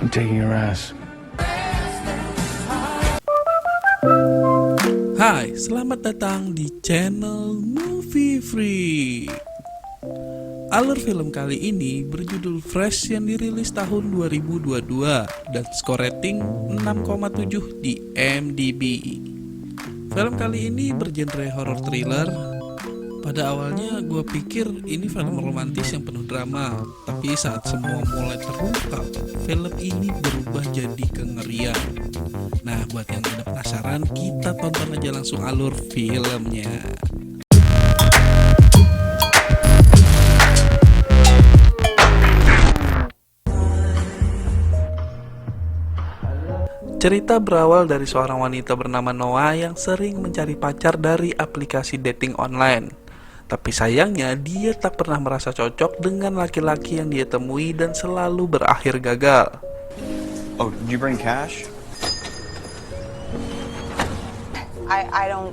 I'm taking your ass. Hai, selamat datang di channel Movie Free. Alur film kali ini berjudul Fresh yang dirilis tahun 2022 dan skor rating 6,7 di IMDb. Film kali ini bergenre horror thriller. Pada awalnya gue pikir ini film romantis yang penuh drama, tapi saat semua mulai terungkap, film ini berubah jadi kengerian. Nah, buat yang udah penasaran, kita tonton aja langsung alur filmnya. Cerita berawal dari seorang wanita bernama Noah yang sering mencari pacar dari aplikasi dating online. Tapi sayangnya dia tak pernah merasa cocok dengan laki-laki yang dia temui dan selalu berakhir gagal. Oh, did you bring cash? I don't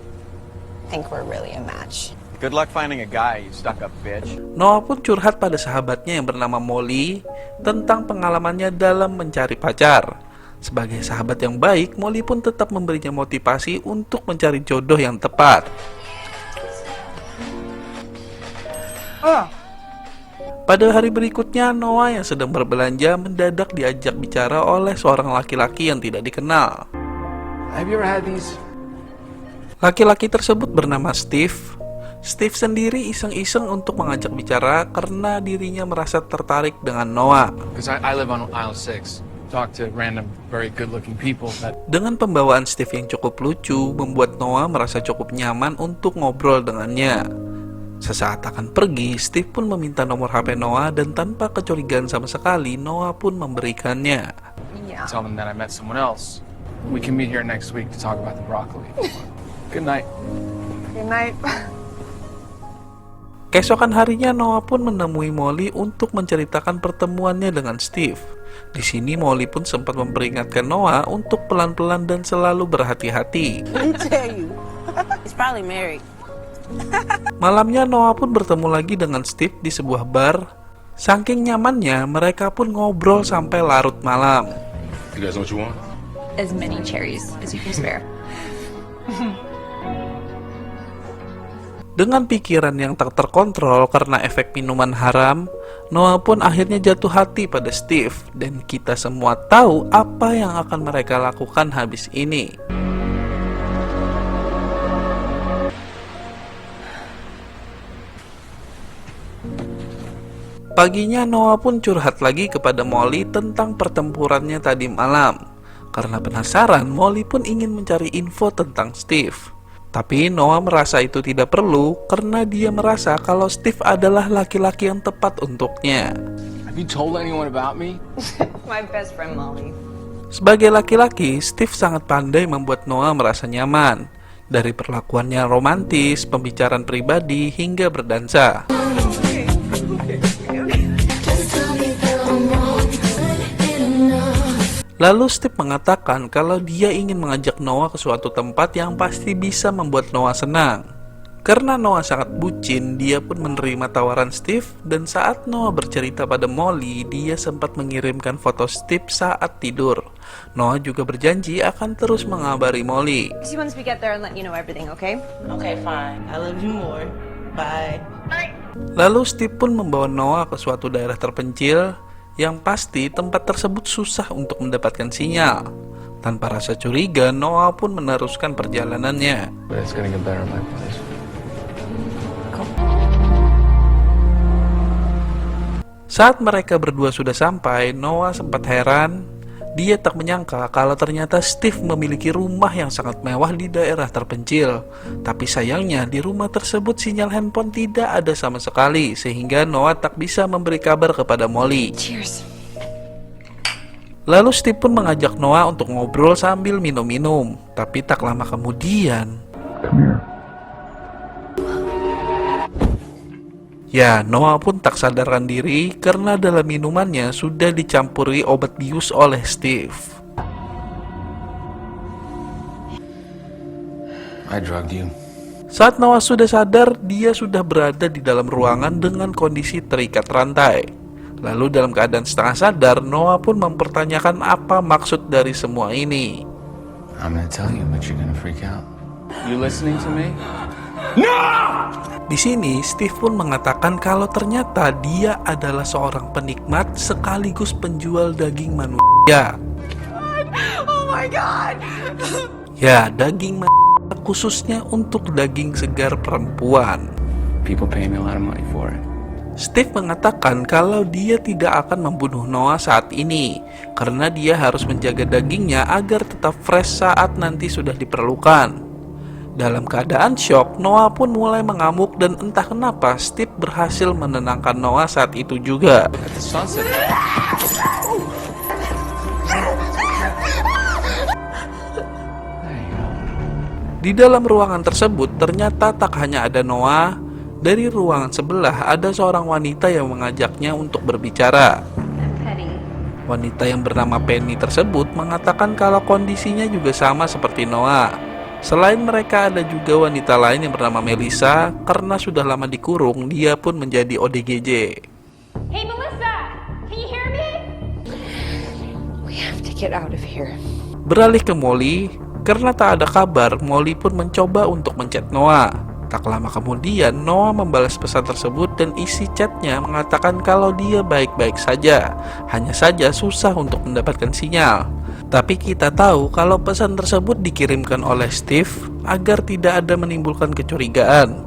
think we're really a match. Good luck finding a guy, you stuck-up bitch. Noah pun curhat pada sahabatnya yang bernama Molly tentang pengalamannya dalam mencari pacar. Sebagai sahabat yang baik, Molly pun tetap memberinya motivasi untuk mencari jodoh yang tepat. Pada hari berikutnya, Noah yang sedang berbelanja mendadak diajak bicara oleh seorang laki-laki yang tidak dikenal. Have you ever had these? Laki-laki tersebut bernama Steve. Steve sendiri iseng-iseng untuk mengajak bicara karena dirinya merasa tertarik dengan Noah. Because I live on aisle 6. Talk to random, very good-looking people. Dengan pembawaan Steve yang cukup lucu, membuat Noah merasa cukup nyaman untuk ngobrol dengannya. Sesaat akan pergi, Steve pun meminta nomor HP Noah dan tanpa kecurigaan sama sekali, Noah pun memberikannya. Yeah. Tell them that I met someone else. We can meet here next week to talk about the broccoli. Good night. Good night. Keesokan harinya, Noah pun menemui Molly untuk menceritakan pertemuannya dengan Steve. Di sini Molly pun sempat memperingatkan Noah untuk pelan-pelan dan selalu berhati-hati. I tell you. He's probably married. Malamnya Noah pun bertemu lagi dengan Steve di sebuah bar. Saking nyamannya, mereka pun ngobrol sampai larut malam. You guys know what you want? As many cherries as you can spare. Dengan pikiran yang tak terkontrol karena efek minuman haram, Noah pun akhirnya jatuh hati pada Steve. Dan kita semua tahu apa yang akan mereka lakukan habis ini. Paginya Noah pun curhat lagi kepada Molly tentang pertempurannya tadi malam. Karena penasaran, Molly pun ingin mencari info tentang Steve. Tapi Noah merasa itu tidak perlu karena dia merasa kalau Steve adalah laki-laki yang tepat untuknya. Have you told anyone about me? My best friend Molly. Sebagai laki-laki, Steve sangat pandai membuat Noah merasa nyaman. Dari perlakuannya romantis, pembicaraan pribadi, hingga berdansa. Lalu Steve mengatakan kalau dia ingin mengajak Noah ke suatu tempat yang pasti bisa membuat Noah senang. Karena Noah sangat bucin, dia pun menerima tawaran Steve. Dan saat Noah bercerita pada Molly, dia sempat mengirimkan foto Steve saat tidur. Noah juga berjanji akan terus mengabari Molly. He wants me to get there and let you know everything, okay? Okay, fine. I love you more. Bye. Lalu Steve pun membawa Noah ke suatu daerah terpencil. Yang pasti tempat tersebut susah untuk mendapatkan sinyal. Tanpa rasa curiga, Noah pun meneruskan perjalanannya. But it's gonna get better in my place. Saat mereka berdua sudah sampai, Noah sempat heran. Dia tak menyangka kalau ternyata Steve memiliki rumah yang sangat mewah di daerah terpencil. Tapi sayangnya di rumah tersebut sinyal handphone tidak ada sama sekali, sehingga Noah tak bisa memberi kabar kepada Molly. Cheers. Lalu Steve pun mengajak Noah untuk ngobrol sambil minum-minum. Tapi tak lama kemudian, ya, Noah pun tak sadarkan diri karena dalam minumannya sudah dicampuri obat bius oleh Steve. I drugged you. Saat Noah sudah sadar, dia sudah berada di dalam ruangan dengan kondisi terikat rantai. Lalu dalam keadaan setengah sadar, Noah pun mempertanyakan apa maksud dari semua ini. I'm gonna tell you, but you're gonna freak out. You listening to me? Di sini, Steve pun mengatakan kalau ternyata dia adalah seorang penikmat sekaligus penjual daging manusia. Oh my God! Ya, daging manusia khususnya untuk daging segar perempuan. People pay me a lot of money for it. Steve mengatakan kalau dia tidak akan membunuh Noah saat ini karena dia harus menjaga dagingnya agar tetap fresh saat nanti sudah diperlukan. Dalam keadaan syok, Noah pun mulai mengamuk dan entah kenapa Steve berhasil menenangkan Noah saat itu juga. Look at the sunset. Di dalam ruangan tersebut ternyata tak hanya ada Noah. Dari ruangan sebelah ada seorang wanita yang mengajaknya untuk berbicara. Wanita yang bernama Penny tersebut mengatakan kalau kondisinya juga sama seperti Noah. Selain mereka ada juga wanita lain yang bernama Melissa. Karena sudah lama dikurung, dia pun menjadi ODGJ. Hey Melissa, can you hear me? We have to get out of here. Beralih ke Molly, karena tak ada kabar, Molly pun mencoba untuk menchat Noah. Tak lama kemudian, Noah membalas pesan tersebut dan isi chatnya mengatakan kalau dia baik-baik saja. Hanya saja susah untuk mendapatkan sinyal. Tapi kita tahu kalau pesan tersebut dikirimkan oleh Steve agar tidak ada menimbulkan kecurigaan.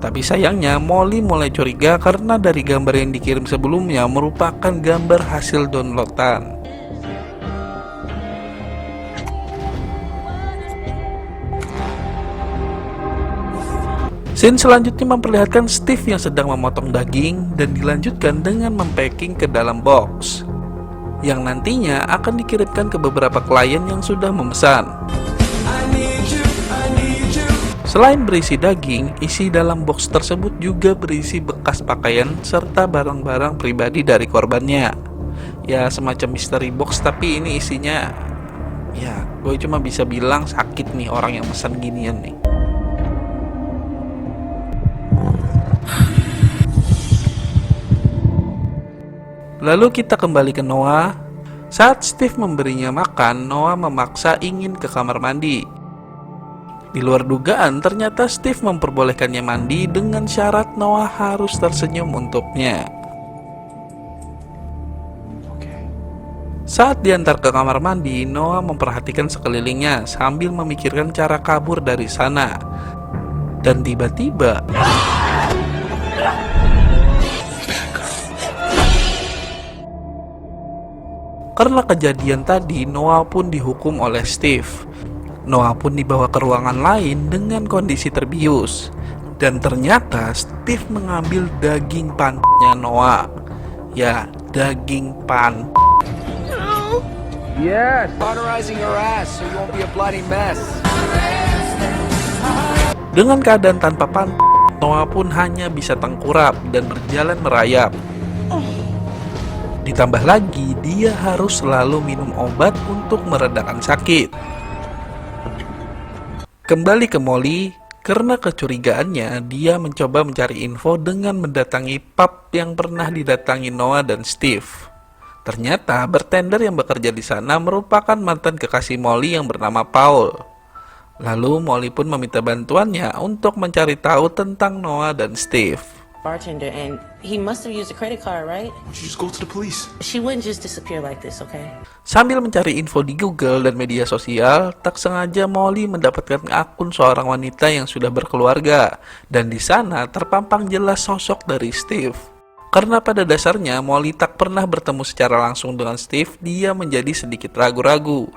Tapi sayangnya Molly mulai curiga karena dari gambar yang dikirim sebelumnya merupakan gambar hasil downloadan. Scene selanjutnya memperlihatkan Steve yang sedang memotong daging dan dilanjutkan dengan mempacking ke dalam box yang nantinya akan dikirimkan ke beberapa klien yang sudah memesan. Selain berisi daging, isi dalam box tersebut juga berisi bekas pakaian serta barang-barang pribadi dari korbannya. Ya, semacam mystery box, tapi ini isinya, ya gue cuma bisa bilang sakit nih orang yang pesan ginian nih. Lalu kita kembali ke Noah. Saat Steve memberinya makan, Noah memaksa ingin ke kamar mandi. Di luar dugaan, ternyata Steve memperbolehkannya mandi dengan syarat Noah harus tersenyum untuknya. Saat diantar ke kamar mandi, Noah memperhatikan sekelilingnya sambil memikirkan cara kabur dari sana. Dan tiba-tiba karena kejadian tadi, Noah pun dihukum oleh Steve. Noah pun dibawa ke ruangan lain dengan kondisi terbius. Dan ternyata Steve mengambil daging pantatnya Noah. Ya, daging pan. Yes, cauterizing your ass so you won't be a bloody mess. Dengan keadaan tanpa pantat, Noah pun hanya bisa tengkurap dan berjalan merayap. Ditambah lagi, dia harus selalu minum obat untuk meredakan sakit. Kembali ke Molly, karena kecurigaannya, dia mencoba mencari info dengan mendatangi pub yang pernah didatangi Noah dan Steve. Ternyata, bartender yang bekerja di sana merupakan mantan kekasih Molly yang bernama Paul. Lalu, Molly pun meminta bantuannya untuk mencari tahu tentang Noah dan Steve. Bartender, and he must have used a credit card, right? Why don't you just go to the police? She wouldn't just disappear like this, okay? Sambil mencari info di Google dan media sosial, tak sengaja Molly mendapatkan akun seorang wanita yang sudah berkeluarga, dan di sana terpampang jelas sosok dari Steve. Karena pada dasarnya Molly tak pernah bertemu secara langsung dengan Steve, dia menjadi sedikit ragu-ragu.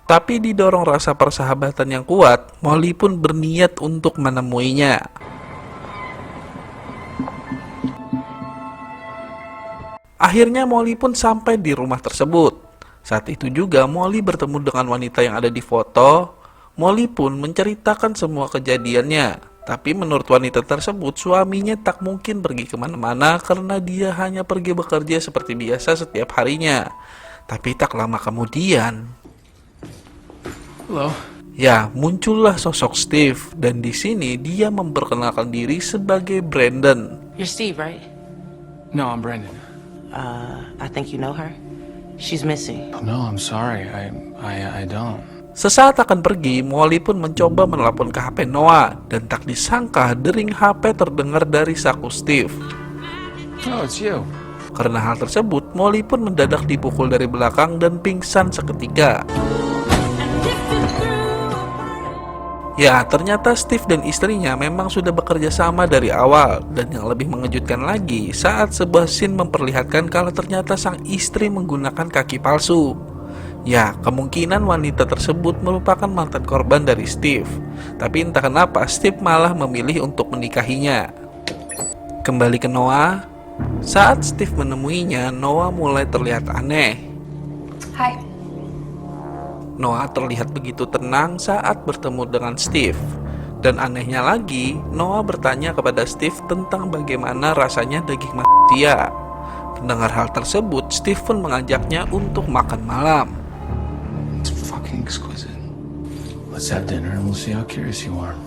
Tapi didorong rasa persahabatan yang kuat, Molly pun berniat untuk menemuinya. Akhirnya Molly pun sampai di rumah tersebut. Saat itu juga Molly bertemu dengan wanita yang ada di foto. Molly pun menceritakan semua kejadiannya. Tapi menurut wanita tersebut, suaminya tak mungkin pergi kemana-mana karena dia hanya pergi bekerja seperti biasa setiap harinya. Tapi tak lama kemudian, Hello. ya, muncullah sosok Steve. Dan di sini dia memperkenalkan diri sebagai Brandon. You're Steve, right? No, I'm Brandon. I think you know her. She's missing. No, I'm sorry. I don't. Sesaat akan pergi, Molly pun mencoba menelpon ke HP Noah dan tak disangka dering HP terdengar dari saku Steve. No, it's you. Karena hal tersebut, Molly pun mendadak dipukul dari belakang dan pingsan seketika. Ya, ternyata Steve dan istrinya memang sudah bekerja sama dari awal. Dan yang lebih mengejutkan lagi, saat sebuah scene memperlihatkan kalau ternyata sang istri menggunakan kaki palsu. Ya, kemungkinan wanita tersebut merupakan mantan korban dari Steve. Tapi entah kenapa Steve malah memilih untuk menikahinya. Kembali ke Noah, saat Steve menemuinya, Noah mulai terlihat aneh. Hi. Noah terlihat begitu tenang saat bertemu dengan Steve. Dan anehnya lagi, Noah bertanya kepada Steve tentang bagaimana rasanya daging manusia. Mendengar hal tersebut, Steve pun mengajaknya untuk makan malam. It's fucking exquisite. Let's have dinner and we'll see how curious you are.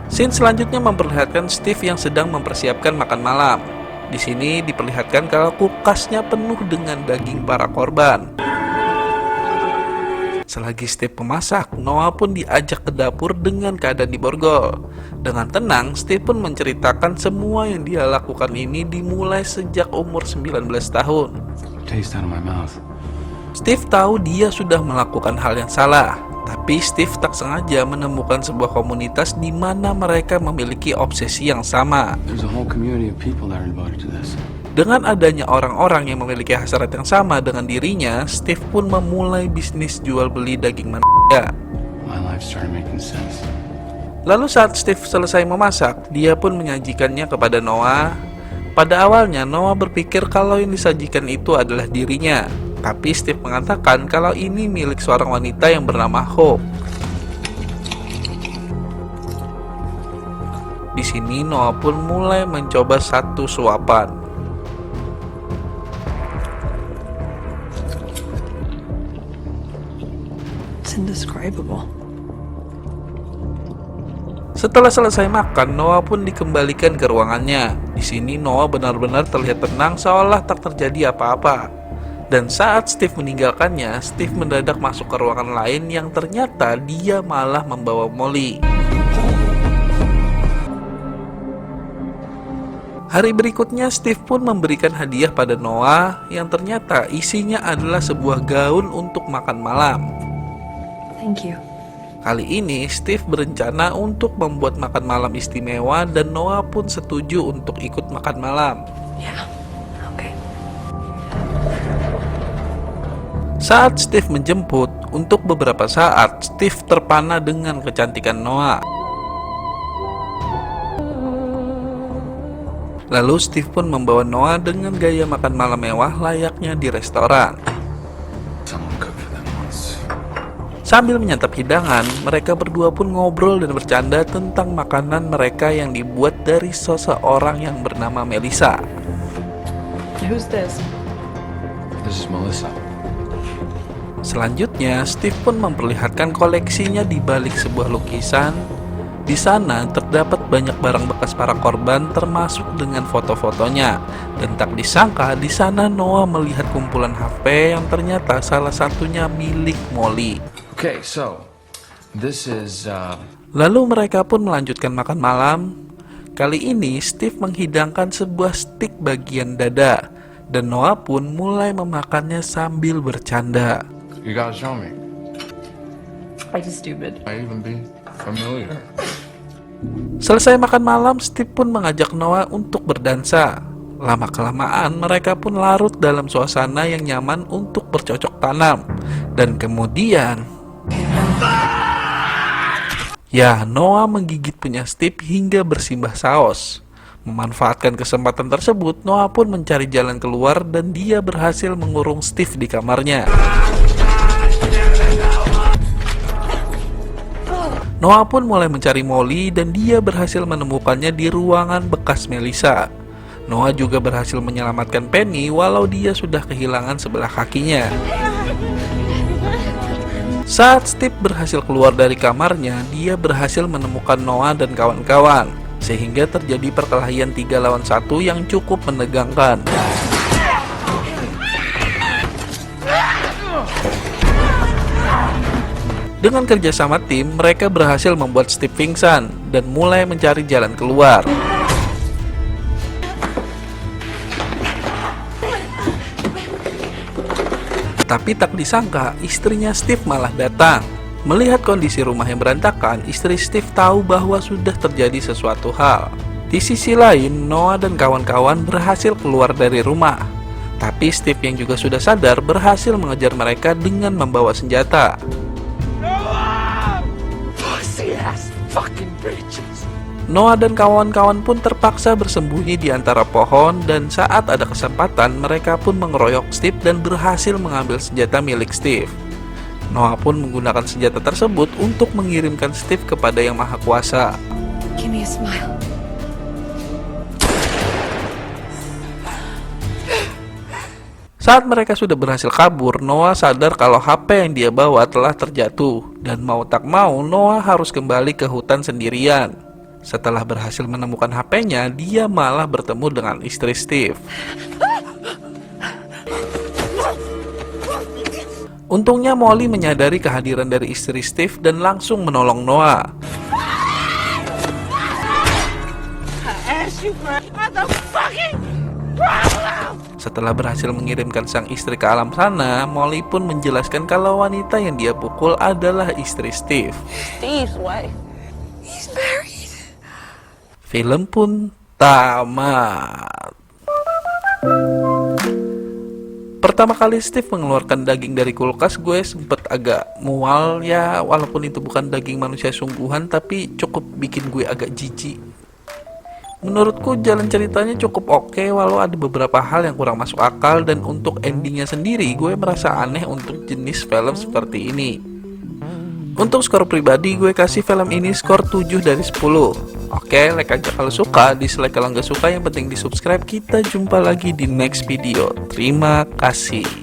Scene selanjutnya memperlihatkan Steve yang sedang mempersiapkan makan malam. Di sini diperlihatkan kalau kulkasnya penuh dengan daging para korban. Selagi Steve memasak, Noah pun diajak ke dapur dengan keadaan diborgol. Dengan tenang, Steve pun menceritakan semua yang dia lakukan ini dimulai sejak umur 19 tahun. Taste out of my mouth. Steve tahu dia sudah melakukan hal yang salah, tapi Steve tak sengaja menemukan sebuah komunitas di mana mereka memiliki obsesi yang sama. There's a whole community of people that are devoted to this. Dengan adanya orang-orang yang memiliki hasrat yang sama dengan dirinya, Steve pun memulai bisnis jual beli daging manusia. My life started making sense. Lalu saat Steve selesai memasak, dia pun menyajikannya kepada Noah. Pada awalnya Noah berpikir kalau yang disajikan itu adalah dirinya, tapi Steve mengatakan kalau ini milik seorang wanita yang bernama Hope. Di sini Noah pun mulai mencoba satu suapan. It's indescribable. Setelah selesai makan, Noah pun dikembalikan ke ruangannya. Di sini Noah benar-benar terlihat tenang seolah tak terjadi apa-apa. Dan saat Steve meninggalkannya, Steve mendadak masuk ke ruangan lain yang ternyata dia malah membawa Molly. Hari berikutnya, Steve pun memberikan hadiah pada Noah yang ternyata isinya adalah sebuah gaun untuk makan malam. Thank you. Kali ini, Steve berencana untuk membuat makan malam istimewa dan Noah pun setuju untuk ikut makan malam. Yeah. Okay. Saat Steve menjemput, untuk beberapa saat Steve terpana dengan kecantikan Noah. Lalu Steve pun membawa Noah dengan gaya makan malam mewah layaknya di restoran. Someone cooked for them once. Sambil menyantap hidangan, mereka berdua pun ngobrol dan bercanda tentang makanan mereka yang dibuat dari seseorang yang bernama Melissa. Who's this? This is Melissa. Selanjutnya, Steve pun memperlihatkan koleksinya di balik sebuah lukisan. Di sana terdapat banyak barang bekas para korban termasuk dengan foto-fotonya. Dan tak disangka di sana Noah melihat kumpulan HP yang ternyata salah satunya milik Molly. Okay, so this is Lalu mereka pun melanjutkan makan malam. Kali ini Steve menghidangkan sebuah stik bagian dada. Dan Noah pun mulai memakannya sambil bercanda. you gotta show me. I just stupid. I even be familiar. Selesai makan malam, Steve pun mengajak Noah untuk berdansa. Lama-kelamaan mereka pun larut dalam suasana yang nyaman untuk bercocok tanam. Dan kemudian ya, Noah menggigit punya Steve hingga bersimbah saus. Memanfaatkan kesempatan tersebut, Noah pun mencari jalan keluar dan dia berhasil mengurung Steve di kamarnya. Noah pun mulai mencari Molly dan dia berhasil menemukannya di ruangan bekas Melissa. Noah juga berhasil menyelamatkan Penny walau dia sudah kehilangan sebelah kakinya. Saat Steve berhasil keluar dari kamarnya, dia berhasil menemukan Noah dan kawan-kawan. sehingga terjadi perkelahian 3 lawan 1 yang cukup menegangkan. Dengan kerjasama tim, mereka berhasil membuat Steve pingsan dan mulai mencari jalan keluar. Tapi tak disangka, istrinya Steve malah datang. Melihat kondisi rumah yang berantakan, istri Steve tahu bahwa sudah terjadi sesuatu hal. Di sisi lain, Noah dan kawan-kawan berhasil keluar dari rumah. Tapi Steve yang juga sudah sadar berhasil mengejar mereka dengan membawa senjata. Noah dan kawan-kawan pun terpaksa bersembunyi di antara pohon, dan saat ada kesempatan mereka pun mengeroyok Steve dan berhasil mengambil senjata milik Steve. Noah pun menggunakan senjata tersebut untuk mengirimkan Steve kepada Yang Maha Kuasa. Give me a smile. Saat mereka sudah berhasil kabur, Noah sadar kalau HP yang dia bawa telah terjatuh, dan mau tak mau Noah harus kembali ke hutan sendirian. Setelah berhasil menemukan HP-nya, dia malah bertemu dengan istri Steve. Untungnya Molly menyadari kehadiran dari istri Steve dan langsung menolong Noah. Setelah berhasil mengirimkan sang istri ke alam sana, Molly pun menjelaskan kalau wanita yang dia pukul adalah istri Steve. Steve's wife. He's married. Film pun tamat. Pertama kali Steve mengeluarkan daging dari kulkas, gue sempet agak mual ya, walaupun itu bukan daging manusia sungguhan, tapi cukup bikin gue agak jijik. Menurutku jalan ceritanya cukup oke, walau ada beberapa hal yang kurang masuk akal, dan untuk endingnya sendiri gue merasa aneh untuk jenis film seperti ini. Untuk skor pribadi gue kasih film ini skor 7 dari 10. Oke, like aja kalau suka, dislike kalau nggak suka, yang penting di subscribe. Kita jumpa lagi di next video. Terima kasih.